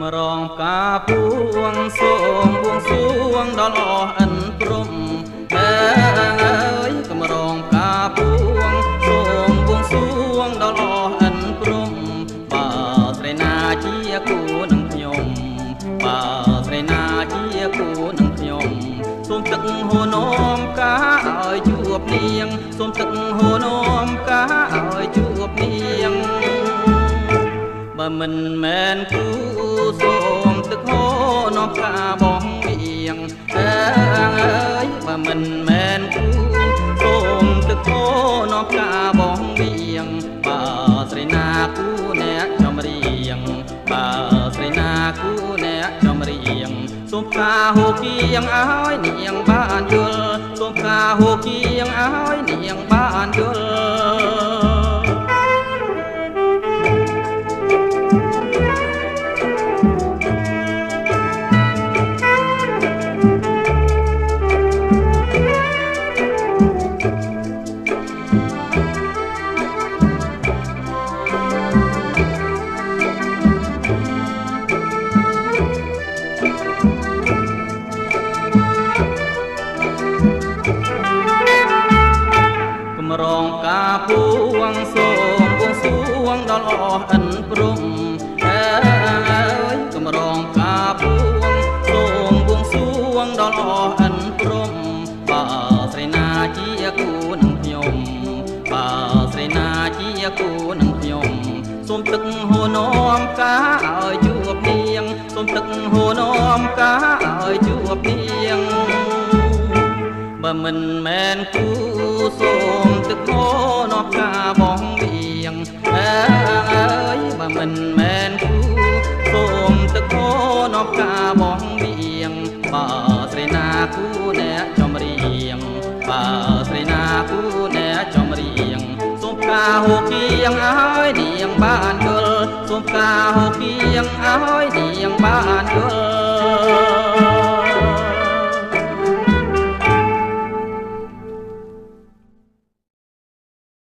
មរងផ្កាពួងសូមបួងសួងដល់អស់អិនព្រំអើយកំរងផ្កាពួងសូមបួងសួងដល់អស់អិនព្រំបើស្រីណាជាគូនឹងខ្ញុំបើស្រីណាជាគូនឹងខ្ញុំសូមទឹកហូរនោមផ្កាឲ្យជួបនាងសូមទឹកហូរនោមផ្កាឲ្យជួបនាងបើមិនមែនគូសូមទឹកហូរនោមផ្កាបងវៀងអើយបើមិនមែនគូសូមទឹកហូរនោមផ្កាបងវៀងបើស្រីណាគូអ្នកចម្រៀងបើស្រីណាគូអ្នកចម្រៀងសូមផ្កាហូរគៀងឲ្យនាងបានយល់សូមផ្កាហូរគៀងឲ្យនាងបានយល់រងផ្កាពួងសូមបួងសួងដល់អស់អិនព្រំអើយកំរងផ្កាពួងសូមបួងសួងដល់អស់អិនព្រំបើស្រីណាជាគូនឹងខ្ញុំបើស្រីណាជាគូនឹងខ្ញុំសូមទឹកហូរនោមផ្កាឲ្យជួបនាងសូមទឹកហូរនោមផ្កាឲ្យជួបនាងបើមិនមែនគូសូមទឹកហូរនោមផ្កាបងវៀងអើយបើមិនមែនគូសូមទឹកហូរនោមផ្កាបងវៀងបើស្រីណាគូអ្នកចម្រៀងបើស្រីណាគូអ្នកចម្រៀងសូមផ្កាហូរគៀងឲ្យនាងបានយល់សូមផ្កាហូរគៀងឲ្យ